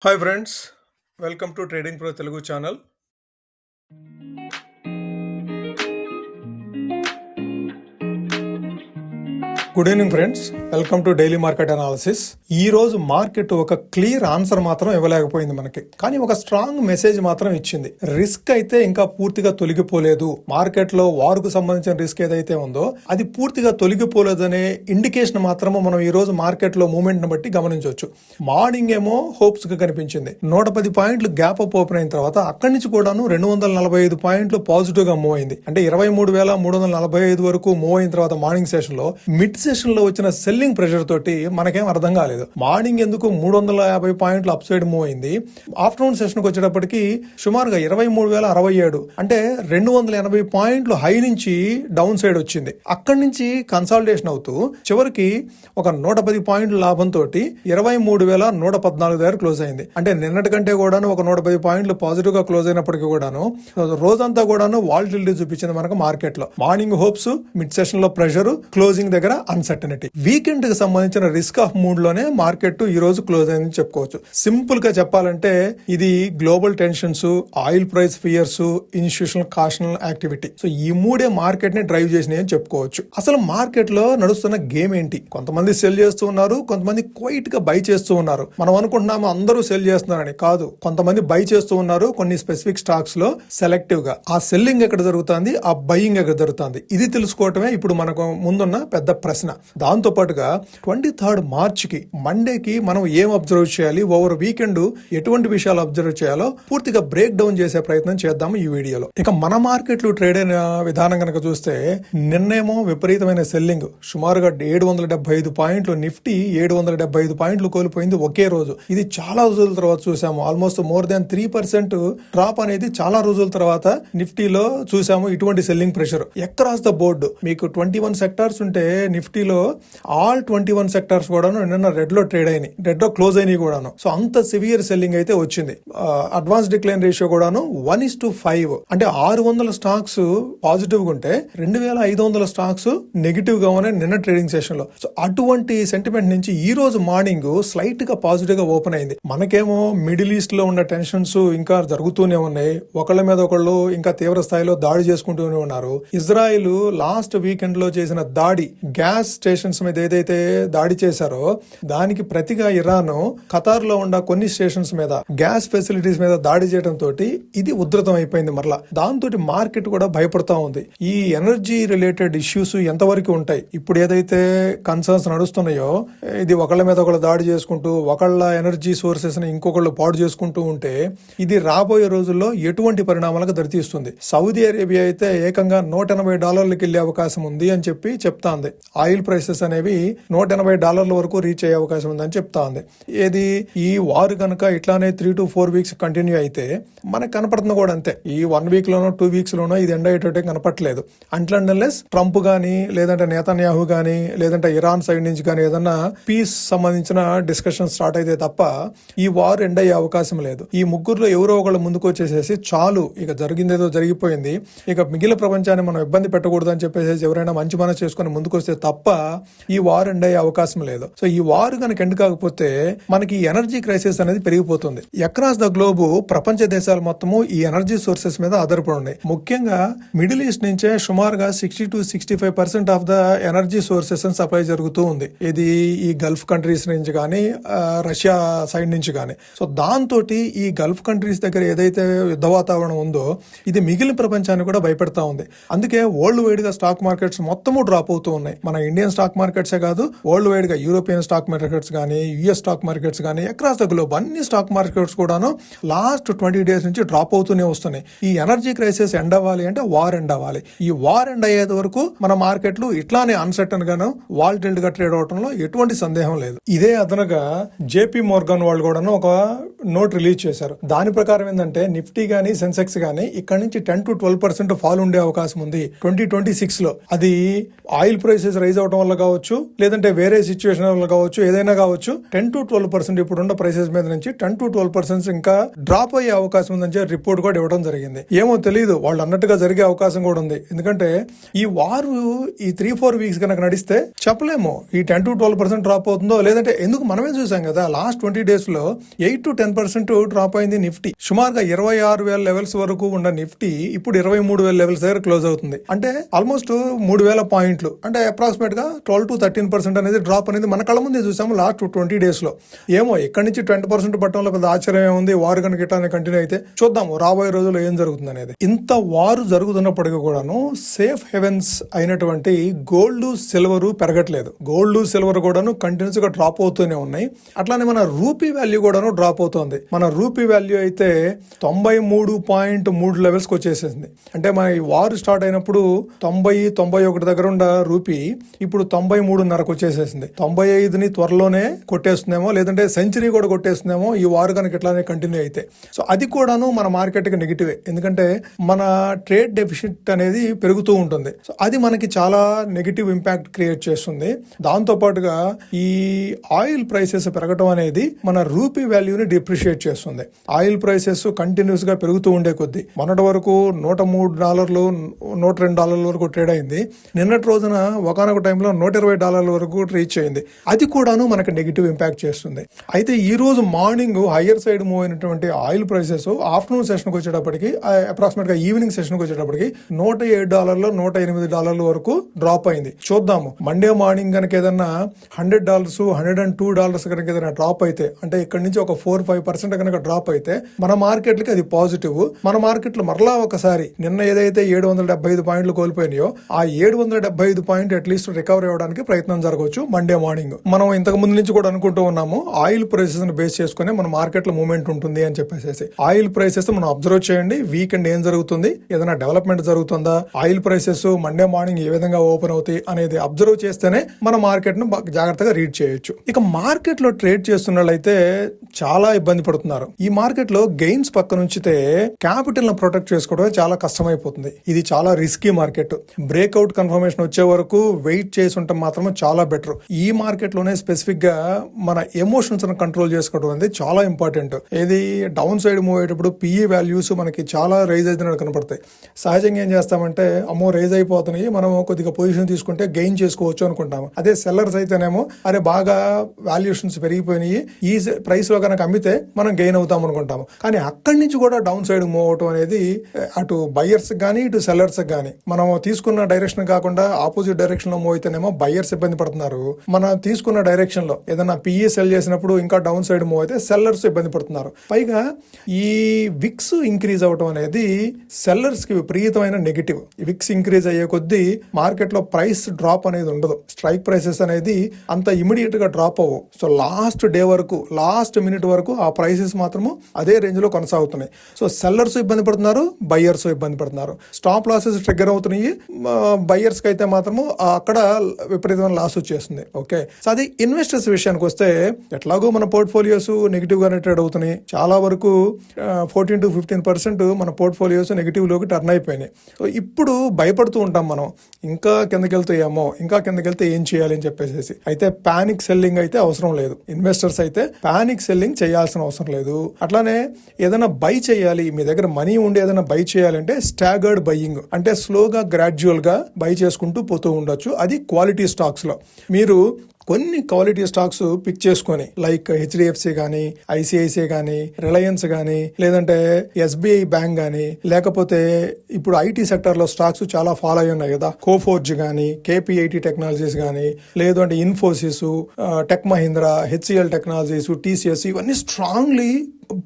Hi friends, welcome to trading pro Telugu channel. Good evening friends, welcome to daily market analysis. ఈ రోజు market ఒక clear answer మాత్రం ఇవ్వలేకపోయింది మనకి, కానీ ఒక స్ట్రాంగ్ మెసేజ్ మాత్రం ఇచ్చింది. రిస్క్ అయితే ఇంకా పూర్తిగా తొలగిపోలేదు. మార్కెట్ లో వార్కు సంబంధించిన రిస్క్ ఏదైతే ఉందో అది పూర్తిగా తొలగిపోలేదనే ఇండికేషన్ మాత్రము మనం ఈ రోజు మార్కెట్ లో మూవ్మెంట్ ని బట్టి గమనించవచ్చు. మార్నింగ్ ఏమో హోప్స్ గా కనిపించింది. 110 పాయింట్లు గ్యాప్ అప్ ఓపెన్ అయిన తర్వాత అక్కడి నుంచి కూడాను 245 పాయింట్లు పాజిటివ్ గా మూవ్ అయింది. అంటే 23,345 వరకు మూవ్ అయిన తర్వాత మార్నింగ్ సెషన్ లో మిడ్ సెషన్ లో వచ్చిన సెల్లింగ్ ప్రెషర్ తోటి మనకేం అర్థం కాలేదు. మార్నింగ్ ఎందుకు 350 పాయింట్లు అప్ సైడ్ మూవ్ అయింది. ఆఫ్టర్నూన్ సెషన్ కి వచ్చేటప్పటికి సుమారుగా 23,067 అంటే 280 పాయింట్లు హై నుంచి డౌన్ సైడ్ వచ్చింది. అక్కడి నుంచి కన్సాలిడేషన్ అవుతూ చివరికి ఒక 110 పాయింట్ల లాభంతో 23,114 దగ్గర క్లోజ్ అయింది. అంటే నిన్నటి కంటే కూడాను ఒక 110 పాయింట్లు పాజిటివ్ గా క్లోజ్ అయినప్పటికీ కూడాను రోజంతా కూడాను వాలటిలిటీ చూపించింది మనకు మార్కెట్ లో. మార్నింగ్ హోప్స్, మిడ్ సెషన్ లో ప్రెషర్, క్లోజింగ్ దగ్గర అన్సర్టనిటీ. వీకెండ్ కి సంబంధించిన రిస్క్ ఆఫ్ మూడ్ లోనే మార్కెట్ ఈ రోజు క్లోజ్ అయిందని చెప్పుకోవచ్చు. సింపుల్ గా చెప్పాలంటే ఇది global tensions, oil price fears, institutional cautional activity. So ఈ మూడే మార్కెట్ ని డ్రైవ్ చేసినాయి అని చెప్పుకోవచ్చు. అసలు మార్కెట్ లో నడుస్తున్న గేమ్ ఏంటి? కొంతమంది సెల్ చేస్తూ ఉన్నారు, కొంతమంది క్వైట్ గా బై చేస్తూ ఉన్నారు. మనం అనుకుంటున్నాము అందరూ సెల్ చేస్తున్నారని. కాదు, కొంతమంది బై చేస్తూ ఉన్నారు కొన్ని స్పెసిఫిక్ స్టాక్స్ లో సెలెక్టివ్ గా. ఆ సెల్లింగ్ ఎక్కడ జరుగుతుంది, ఆ బయింగ్ ఎక్కడ జరుగుతుంది, ఇది తెలుసుకోవటమే ఇప్పుడు మనకు ముందున్న పెద్ద ప్రశ్న. దాంతో పాటుగా 23rd మార్చికి మండేకి మనం ఏం అబ్జర్వ్ చేయాలి, ఓవర్ వీకెండ్ ఎటువంటి విషయాలు అబ్జర్వ్ చేయాలో పూర్తిగా బ్రేక్ డౌన్ చేసే ప్రయత్నం చేద్దాము ఈ వీడియోలో. ఇక మన మార్కెట్లు ట్రేడ్ అయిన విధానం కనుక చూస్తే నిన్నేమో విపరీతమైన సెల్లింగ్, సుమారుగా 775 పాయింట్లు, నిఫ్టీ 775 పాయింట్లు కోల్పోయింది ఒకే రోజు. ఇది చాలా రోజుల తర్వాత చూసాము. ఆల్మోస్ట్ మోర్ దాన్ 3% డ్రాప్ అనేది చాలా రోజుల తర్వాత నిఫ్టీలో చూసాము. ఇటువంటి selling pressure across the board. మీకు 21 సెక్టార్స్ ఉంటే నిఫ్టీలో ఆల్ 21 సెక్టార్స్ కూడాను నిన్న రెడ్ లో ట్రేడ్ అయినాయి, రెడ్ లో క్లోజ్ అయినాయి కూడాను. సో అంత సివియర్ సెల్లింగ్ అయితే వచ్చింది. అడ్వాన్స్ డిక్లైన్ రేషియో కూడాను 1:5. అంటే 600 స్టాక్స్ పాజిటివ్ గా ఉంటే 2,500 స్టాక్స్ నెగిటివ్ గా ఉన్నాయి నిన్న ట్రేడింగ్ సెషన్ లో. సో అటువంటి సెంటిమెంట్ నుంచి ఈ రోజు మార్నింగ్ స్లైట్ గా పాజిటివ్ గా ఓపెన్ అయింది. మనకేమో మిడిల్ ఈస్ట్ లో ఉన్న టెన్షన్స్ ఇంకా జరుగుతూనే ఉన్నాయి. ఒకళ్ళ మీద ఒకళ్ళు ఇంకా తీవ్ర స్థాయిలో దాడి చేసుకుంటూనే ఉన్నారు. ఇజ్రాయిల్ లాస్ట్ వీకెండ్ లో చేసిన దాడి, గ్యాస్ స్టేషన్స్ మీద ఏదైతే దాడి చేశారో దానికి ప్రతిగా ఇరాన్ ఖతార్ లో ఉన్న కొన్ని స్టేషన్స్ మీద, గ్యాస్ ఫెసిలిటీస్ మీద దాడి చేయడం తోటి ఇది ఉధృతం అయిపోయింది. మరలా దాంతో మార్కెట్ కూడా భయపడతా ఉంది. ఈ ఎనర్జీ రిలేటెడ్ ఇష్యూస్ ఎంతవరకు ఉంటాయి? ఇప్పుడు ఏదైతే కన్సర్న్స్ నడుస్తున్నాయో, ఇది ఒకళ్ళ మీద ఒకళ్ళు దాడి చేసుకుంటూ ఒకళ్ళ ఎనర్జీ సోర్సెస్ ని ఇంకొకళ్ళు పాడు చేసుకుంటూ ఉంటే ఇది రాబోయే రోజుల్లో ఎటువంటి పరిణామాలకు దారితీస్తుంది? సౌదీ అరేబియా అయితే ఏకంగా $180 వెళ్లే అవకాశం ఉంది అని చెప్పి చెప్తాంది. ఆయిల్ ప్రైసెస్ అనేవి $180 వరకు రీచ్ అయ్యే అవకాశం ఉందని చెప్తా ఉంది. ఏది ఈ వార్ కనుక ఇట్లానే 3 to 4 వీక్స్ కంటిన్యూ అయితే మనకు కనపడుతుంది కూడా అంతే. ఈ 1 వీక్ లోనో 2 వీక్స్ లోనో ఇది ఎండ్ అయ్యేటట్టే కనపట్లేదు. అన్లెస్ ట్రంప్ గానీ, లేదంటే నేతన్యాహు గానీ, లేదంటే ఇరాన్ సైడ్ నుంచి గానీ ఏదన్నా పీస్ సంబంధించిన డిస్కషన్ స్టార్ట్ అయితే తప్ప ఈ వార్ ఎండ్ అయ్యే అవకాశం లేదు. ఈ ముగ్గురులో ఎవరో ఒకళ్ళు ముందుకు వచ్చేసేసి చాలు, ఇక జరిగిందేదో జరిగిపోయింది, ఇక మిగిలిన ప్రపంచాన్ని మనం ఇబ్బంది పెట్టకూడదు అని చెప్పేసి ఎవరైనా మంచి మనసు చేసుకుని ముందుకు వస్తే తప్ప ఈ వార్ ఎండ్ అయ్యే అవకాశం లేదు. సో ఈ వార్ కనుక ఎండ్ కాకపోతే మనకి ఎనర్జీ క్రైసిస్ అనేది పెరిగిపోతుంది. అక్రాస్ ద గ్లోబ్ ప్రపంచ దేశాలు మొత్తము ఈ ఎనర్జీ సోర్సెస్ మీద ఆధారపడి ఉన్నాయి. ముఖ్యంగా మిడిల్ ఈస్ట్ నుంచే సుమారుగా 60 to 65% of the energy sources supply జరుగుతూ ఉంది. ఇది ఈ గల్ఫ్ కంట్రీస్ నుంచి కానీ, రష్యా సైడ్ నుంచి కానీ. సో దాంతో ఈ గల్ఫ్ కంట్రీస్ దగ్గర ఏదైతే యుద్ధ వాతావరణం ఉందో ఇది మిగిలిన ప్రపంచాన్ని కూడా భయపెడతా ఉంది. అందుకే వరల్డ్ వైడ్ గా స్టాక్ మార్కెట్స్ మొత్తము డ్రాప్ అవుతూ ఉన్నాయి. మన ఇండియన్ స్టాక్ మార్కెట్సే కాదు, వరల్డ్ వైడ్ గా యూరోపియన్ స్టాక్ మార్కెట్స్ కానీ, యుఎస్ స్టాక్ మార్కెట్స్ కానీ, అక్రాస్ ద గ్లోబ్ అన్ని స్టాక్ మార్కెట్స్ కూడాను లాస్ట్ 20 days నుంచి డ్రాప్ అవుతూనే వస్తున్నాయి. ఈ ఎనర్జీ క్రైసిస్ ఎండ్ అవ్వాలి అంటే వార్ ఎండ్ అవ్వాలి. ఈ వార్ ఎండ్ అయ్యేది వరకు మన మార్కెట్లు ఇట్లానే అన్సర్టన్ గాను వాలటైల్ గా ట్రేడ్ అవడంలో ఎటువంటి సందేహం లేదు. ఇదే అదనగా జేపీ మోర్గన్ వాళ్ళు కూడాను ఒక నోట్ రిలీజ్ చేశారు. దాని ప్రకారం ఏంటంటే నిఫ్టీ గానీ, సెన్సెక్స్ గానీ ఇక్కడ నుంచి 10 to 12% ఫాల్ ఉండే అవకాశం ఉంది 2026 లో. అది ఆయిల్ ప్రైసెస్ రైజ్ అవడం వల్ల కావచ్చు, లేదంటే వేరే సిచ్యువేషన్ వల్ల కావచ్చు, ఏదైనా కావచ్చు. 10 to 12% ఇప్పుడున్న ప్రైసెస్ మీద నుంచి 10 to 12% ఇంకా డ్రాప్ అయ్యే అవకాశం ఉందని రిపోర్ట్ కూడా ఇవ్వడం జరిగింది. ఏమో తెలియదు, వాళ్ళు అన్నట్టుగా జరిగే అవకాశం కూడా ఉంది. ఎందుకంటే ఈ వారు ఈ 3-4 వీక్స్ కనుక నడిస్తే చెప్పలేము ఈ 10 to 12% డ్రాప్ అవుతుందో లేదంటే. ఎందుకు మనమే చూసాం కదా లాస్ట్ 20 days లో 8 to 10% 13% డ్రాప్ అయింది నిఫ్టీ. సుమారుగా 26,000 లెవెల్స్ వరకు ఉన్న నిఫ్టీ ఇప్పుడు 23,000 లెవెల్స్ దగ్గర క్లోజ్ అవుతుంది. అంటే ఆల్మోస్ట్ 3,000 పాయింట్లు, అంటే అప్రాక్సిమేట్ గా 12 to 13% అనేది డ్రాప్ అనేది మన కళ్ళ ముందే చూసాము లాస్ట్ 20 డేస్ లో. ఏమో ఇక్కడి నుంచి 20% పట్టడంలో పెద్ద ఆశ్చర్యం ఉంది. వారు కనుక ఇట్లానే కంటిన్యూ అయితే చూద్దాము రాబోయే రోజుల్లో ఏం జరుగుతుంది అనేది. ఇంత వారు జరుగుతున్నప్పటికీ కూడాను సేఫ్ హెవెన్స్ అయినటువంటి గోల్డ్ సిల్వర్ పెరగట్లేదు. గోల్డ్ సిల్వర్ కూడాను కంటిన్యూస్ గా డ్రాప్ అవుతూనే ఉన్నాయి. అట్లానే మన రూపీ వాల్యూ కూడాను డ్రాప్ అవుతోంది. మన రూపీ వాల్యూ అయితే 93.3 లెవెల్స్ కి వచ్చేసింది. అంటే మన ఈ వార్ స్టార్ట్ అయినప్పుడు 90-91 దగ్గర ఉన్న రూపీ ఇప్పుడు 93.5కు వచ్చేసేసింది. 95ని త్వరలోనే కొట్టేస్తుందేమో, లేదంటే సెంచరీ కూడా కొట్టేస్తుందేమో ఈ వార్ కనుక ఇట్లానే కంటిన్యూ అయితే. సో అది కూడాను మన మార్కెట్ కి నెగిటివే, ఎందుకంటే మన ట్రేడ్ డెఫిసిట్ అనేది పెరుగుతూ ఉంటుంది. సో అది మనకి చాలా నెగిటివ్ ఇంపాక్ట్ క్రియేట్ చేస్తుంది. దాంతో పాటుగా ఈ ఆయిల్ ప్రైసెస్ పెరగటం అనేది మన రూపీ వాల్యూని డిప్రిషియేట్ చేస్తుంది. ఆయిల్ ప్రైసెస్ కంటిన్యూస్ గా పెరుగుతూ ఉండే కొద్దీ మొన్నటి వరకు $103, $102 వరకు ట్రేడ్ అయింది. నిన్నటి రోజున ఒకనొక టైంలో $120 వరకు రీచ్ అయింది. అది కూడాను మనకి నెగిటివ్ ఇంపాక్ట్ చేస్తుంది. అయితే ఈ రోజు మార్నింగ్ హయ్యర్ సైడ్ మూవ్ అయినటువంటి ఆయిల్ ప్రైసెస్ ఆఫ్టర్నూన్ సెషన్ కి వచ్చేటప్పటికి అప్రాక్సిమేట్ గా ఈవినింగ్ సెషన్ కి వచ్చేటప్పటికి $107, $108 వరకు డ్రాప్ అయింది. చూద్దాము మండే మార్నింగ్ కనుక ఏదన్నా $100, $102 కనుక ఏదైనా డ్రాప్ అయితే, అంటే ఇక్కడ నుంచి ఒక 4-5% కనుక డ్రాప్ అయితే మన మార్కెట్లకి అది పాజిటివ్. మన మార్కెట్లు మరలా ఒకసారి నిన్న ఏదైతే 775 పాయింట్లు కోల్పోయినాయో ఆ 775 పాయింట్ అట్లీస్ట్ రికవర్ అవ్వడానికి ప్రయత్నం జరగవచ్చు మండే మార్నింగ్. మనం ఇంతకు ముందు నుంచి కూడా అనుకుంటూ ఉన్నాము ఆయిల్ ప్రైసెస్ ని బేస్ చేసుకుని మన మార్కెట్ లో మూవ్మెంట్ ఉంటుంది అని చెప్పేసి. ఆయిల్ ప్రైసెస్ మనం అబ్జర్వ్ చేయండి. వీకెండ్ ఏం జరుగుతుంది, ఏదైనా డెవలప్మెంట్ జరుగుతుందా, ఆయిల్ ప్రైసెస్ మండే మార్నింగ్ ఏ విధంగా ఓపెన్ అవుతాయి అనేది అబ్జర్వ్ చేస్తేనే మన మార్కెట్ ను జాగ్రత్తగా రీడ్ చేయొచ్చు. ఇక మార్కెట్ లో ట్రేడ్ చేస్తున్న వాళ్ళైతే చాలా ఇబ్బంది పడుతున్నారు. ఈ మార్కెట్ లో గెయిన్స్ పక్కన ఉంచితే క్యాపిటల్ ను ప్రొటెక్ట్ చేసుకోవడం చాలా కష్టమైపోతుంది. ఇది చాలా రిస్కీ మార్కెట్. బ్రేక్అవుట్ కన్ఫర్మేషన్ వచ్చే వరకు వెయిట్ చేసి ఉంటాం మాత్రం చాలా బెటర్. ఈ మార్కెట్ లోనే స్పెసిఫిక్ గా మన ఎమోషన్స్ కంట్రోల్ చేసుకోవడం అనేది చాలా ఇంపార్టెంట్. ఏది డౌన్ సైడ్ మూవ్ అయ్యేటప్పుడు పిఈ వాల్యూస్ మనకి చాలా రైజ్ అయినట్టు కనపడతాయి. సహజంగా ఏం చేస్తామంటే అమ్మో రైజ్ అయిపోతున్నాయి, మనం కొద్దిగా పొజిషన్ తీసుకుంటే గెయిన్ చేసుకోవచ్చు అనుకుంటాము. అదే సెల్లర్స్ అయితేనేమో అరే బాగా వాల్యుయేషన్స్ పెరిగిపోయినాయి, ఈ ప్రైస్ లో కనుక అమ్మితే మనం గెయిన్ అవుతాం అనుకుంటాము. కానీ అక్కడి నుంచి కూడా డౌన్ సైడ్ మూవ్ అవటం అనేది అటు బయర్స్ కానీ ఇటు సెల్లర్స్ కానీ, మనం తీసుకున్న డైరెక్షన్ కాకుండా ఆపోజిట్ డైరెక్షన్ లో మూవ్ అయితేనేమో బయర్స్ ఇబ్బంది పడుతున్నారు. మనం తీసుకున్న డైరెక్షన్ లో ఏదైనా పిఈ సెల్ చేసినప్పుడు ఇంకా డౌన్ సైడ్ మూవ్ అయితే సెల్లర్స్ ఇబ్బంది పడుతున్నారు. పైగా ఈ విక్స్ ఇంక్రీజ్ అవటం అనేది సెల్లర్స్ కి విపరీతమైన నెగిటివ్. విక్స్ ఇంక్రీజ్ అయ్యే కొద్దీ మార్కెట్ లో ప్రైస్ డ్రాప్ అనేది ఉండదు. స్ట్రైక్ ప్రైసెస్ అనేది అంత ఇమీడియట్ గా డ్రాప్ అవ్వవు. సో లాస్ట్ డే వరకు, లాస్ట్ మినిట్ వరకు ఆ ప్రైసెస్ మాత్రము అదే రేంజ్ లో కొనసాగుతున్నాయి. సో సెల్లర్స్ ఇబ్బంది పడుతున్నారు, బయ్యర్స్ ఇబ్బంది పడుతున్నారు. స్టాప్ లాసెస్ ట్రిగ్గర్ అవుతున్నాయి. బయ్యర్స్ కి అయితే మాత్రము అక్కడ విపరీతమైన లాస్ వచ్చేస్తుంది. ఓకే, సో అది ఇన్వెస్టర్స్ విషయానికి వస్తే ఎట్లాగో మన పోర్ట్ఫోలియోస్ నెగిటివ్ గానే ట్రేడ్ అవుతున్నాయి. చాలా వరకు 14 to 15% మన పోర్ట్ఫోలియోస్ నెగిటివ్ లోకి టర్న్ అయిపోయినాయి. సో ఇప్పుడు భయపడుతూ ఉంటాం మనం, ఇంకా కిందకెళ్తాయేమో, ఇంకా కిందకెళ్తే ఏం చేయాలి అని చెప్పేసి. అయితే పానిక్ సెల్లింగ్ అయితే అవసరం లేదు. ఇన్వెస్టర్స్ అయితే పానిక్ సెల్లింగ్ చేయాల్సిన అవసరం లేదు. అట్లానే ఏదైనా బై చేయాలి, మీ దగ్గర మనీ ఉండి ఏదైనా బై చేయాలంటే స్టాగర్డ్ బయింగ్, అంటే స్లోగా గ్రాడ్యువల్ గా బై చేసుకుంటూ పోతూ ఉండొచ్చు. అది క్వాలిటీ స్టాక్స్ లో మీరు కొన్ని క్వాలిటీ స్టాక్స్ పిక్ చేసుకొని, లైక్ హెచ్డిఎఫ్సి కానీ, ఐసిఐసిఐ కానీ, రిలయన్స్ కానీ, లేదంటే ఎస్బీఐ బ్యాంక్ కానీ, లేకపోతే ఇప్పుడు ఐటీ సెక్టర్ లో స్టాక్స్ చాలా ఫాలో అయి ఉన్నాయి కదా, కోఫోర్జ్ కానీ, కేపీఐటీ టెక్నాలజీస్ కానీ, లేదు అంటే Infosys, tech Mahindra, HCl technologies, TCS, ఇవన్నీ స్ట్రాంగ్లీ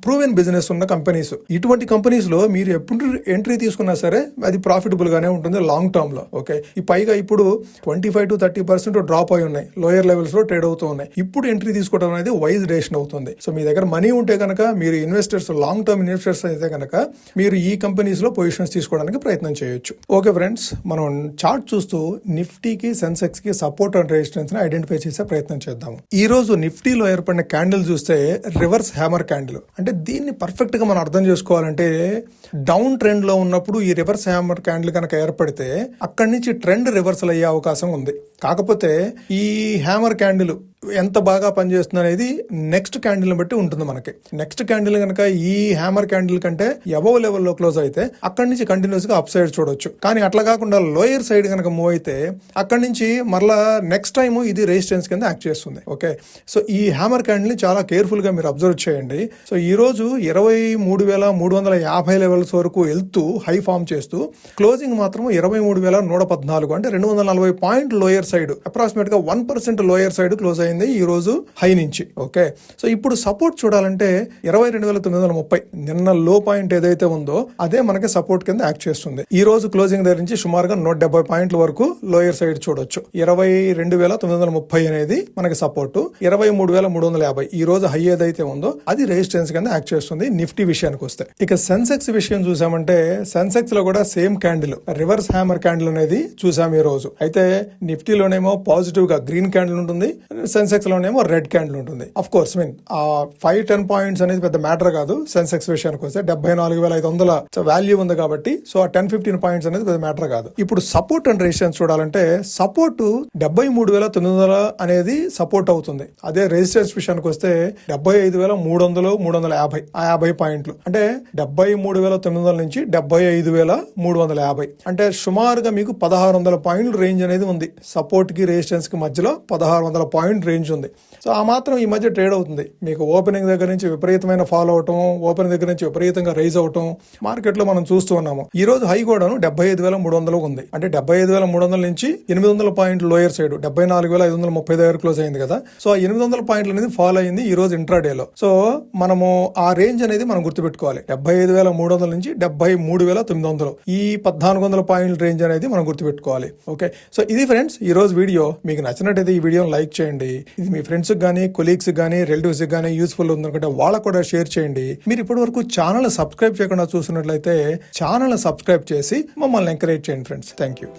ప్రూవెన్ బిజినెస్ ఉన్న కంపెనీస్. ఇటువంటి కంపెనీస్ లో మీరు ఎప్పుడు ఎంట్రీ తీసుకున్నా సరే అది ప్రాఫిటబుల్ గానే ఉంటుంది లాంగ్ టర్మ్ లో. ఓకే, ఈ పైగా ఇప్పుడు 25 to 30% డ్రాప్ అయి ఉన్నాయి, లోయర్ లెవెల్స్ లో ట్రేడ్ అవుతూ ఉన్నాయి. ఇప్పుడు ఎంట్రీ తీసుకోవడం అనేది వైజ్ డెసిషన్ అవుతుంది. సో మీ దగ్గర మనీ ఉంటే కనుక, మీరు ఇన్వెస్టర్స్ లాంగ్ టర్మ్ ఇన్వెస్టర్స్ అయితే కనుక మీరు ఈ కంపెనీస్ లో పొజిషన్స్ తీసుకోవడానికి ప్రయత్నం చేయొచ్చు. ఓకే ఫ్రెండ్స్, మనం చార్ట్ చూస్తూ నిఫ్టీకి, సెన్సెక్స్ కి సపోర్ట్ అండ్ రెసిస్టెన్స్ ని ఐడెంటిఫై చేసే ప్రయత్నం చేద్దాము. ఈ రోజు నిఫ్టీలో ఏర్పడిన క్యాండిల్ చూస్తే రివర్స్ హ్యామర్ క్యాండిల్. అంటే దీన్ని పర్ఫెక్ట్ గా మనం అర్థం చేసుకోవాలంటే, డౌన్ ట్రెండ్ లో ఉన్నప్పుడు ఈ రివర్స్ హ్యామర్ క్యాండిల్ కనుక ఏర్పడితే అక్కడి నుంచి ట్రెండ్ రివర్సల్ అయ్యే అవకాశం ఉంది. కాకపోతే ఈ హ్యామర్ క్యాండిల్ ఎంత బాగా పనిచేస్తుంది అనేది నెక్స్ట్ క్యాండిల్ బట్టి ఉంటుంది మనకి. నెక్స్ట్ క్యాండిల్ కనుక ఈ హ్యామర్ క్యాండిల్ కంటే అబవ్ లెవెల్లో క్లోజ్ అయితే అక్కడి నుంచి కంటిన్యూస్ గా అప్ సైడ్ చూడొచ్చు. కానీ అట్లా కాకుండా లోయర్ సైడ్ కనుక మూవ్ అయితే అక్కడి నుంచి మరలా నెక్స్ట్ టైం ఇది రెసిస్టెన్స్ కింద యాక్ట్ చేస్తుంది. ఓకే, సో ఈ హ్యామర్ క్యాండిల్ ని చాలా కేర్ఫుల్ గా మీరు అబ్జర్వ్ చేయండి. సో ఈ రోజు 23,350 లెవెల్స్ వరకు వెళ్తూ హై ఫామ్ చేస్తూ క్లోజింగ్ మాత్రం 23,114 అంటే 240 పాయింట్ లోయర్ సైడ్, అప్రాక్సిమేట్ గా 1% లోయర్ సైడ్ క్లోజ్ అయింది ఈ రోజు హై నుంచి. ఓకే, సో ఇప్పుడు సపోర్ట్ చూడాలంటే 22,930 నిన్న లో పాయింట్ ఏదైతే ఉందో అదే మనకి సపోర్ట్ కింద యాక్ట్ చేస్తుంది. ఈ రోజు క్లోజింగ్ దగ్గర నుంచి సుమారుగా 170 పాయింట్ల వరకు లోయర్ సైడ్ చూడొచ్చు. 22,930 అనేది మనకి సపోర్ట్, 23,350 ఈ రోజు హై ఏదైతే ఉందో అది రెసిస్టెన్స్ కింద యాక్ట్ చేస్తుంది. నిఫ్టీ విషయానికి వస్తే ఇక సెన్సెక్స్ విషయం చూసామంటే సెన్సెక్స్ లో కూడా same candle, reverse hammer candle అనేది చూసాం ఈ రోజు. అయితే నిఫ్టీలోనేమో పాజిటివ్ గా గ్రీన్ క్యాండిల్ ఉంటుంది, సెన్సెక్స్ లోనేమో రెడ్ క్యాండిల్ ఉంటుంది. అఫ్ కోర్స్ ఆ 5-10 పాయింట్స్ అనేది పెద్ద మ్యాటర్ కాదు. సెన్సెక్స్ విషయానికి వస్తే 74,500 వాల్యూ ఉంది కాబట్టి సో ఆ 10-15 పాయింట్స్ అనేది పెద్ద మ్యాటర్ కాదు. ఇప్పుడు సపోర్ట్ అండ్ రెసిస్టెన్స్ చూడాలంటే సపోర్ట్ 73,900 అనేది సపోర్ట్ అవుతుంది. అదే రెసిస్టెన్స్ విషయానికి వస్తే 75,300, 350 ఆ 50 పాయింట్లు అంటే 73,900 నుంచి 75,350 అంటే సుమారుగా మీకు 1,600 పాయింట్ల రేంజ్ అనేది ఉంది. సపోర్ట్ కి రెసిస్టెన్స్ కి మధ్యలో 1,600 పాయింట్ రేంజ్ ఉంది. సో ఆ మాత్రం ఈ మధ్య ట్రేడ్ అవుతుంది. మీకు ఓపెనింగ్ దగ్గర నుంచి విపరీతమైన ఫాలో అవటం, ఓపెనింగ్ దగ్గర నుంచి విపరీతంగా రైజ్ అవటం మార్కెట్ లో మనం చూస్తూ ఉన్నాము. ఈ రోజు హై కూడాను 75,300 ఉంది. అంటే 75,300 నుంచి 800 పాయింట్లు లోయర్ సైడ్ 74,530 దగ్గర క్లోజ్ అయింది కదా. సో ఆ 800 పాయింట్లు అనేది ఫాలో అయింది ఈ రోజు ఇంట్రాడేలో. సో మనము ఆ రేంజ్ అనేది మనం గుర్తుపెట్టుకోవాలి. 75,300 నుంచి 73,900 ఈ 1,400 పాయింట్ల రేంజ్ అనేది మనం గుర్తుపెట్టుకోవాలి. ఓకే, సో ఇది ఫ్రెండ్స్ ఈ రోజు వీడియో. మీకు నచ్చినట్టయితే ఈ వీడియోని లైక్ చేయండి. ఇది మీ ఫ్రెండ్స్ కానీ, కొలీగ్స్ కానీ, రిలేటివ్స్ కానీ యూస్ఫుల్ ఉందనుకుంటే వాళ్ళకు కూడా షేర్ చేయండి. మీరు ఇప్పటి వరకు ఛానల్ సబ్స్క్రైబ్ చేయకుండా చూసినట్లయితే ఛానల్ సబ్స్క్రైబ్ చేసి మమ్మల్ని ఎంకరేజ్ చేయండి ఫ్రెండ్స్. Thank you.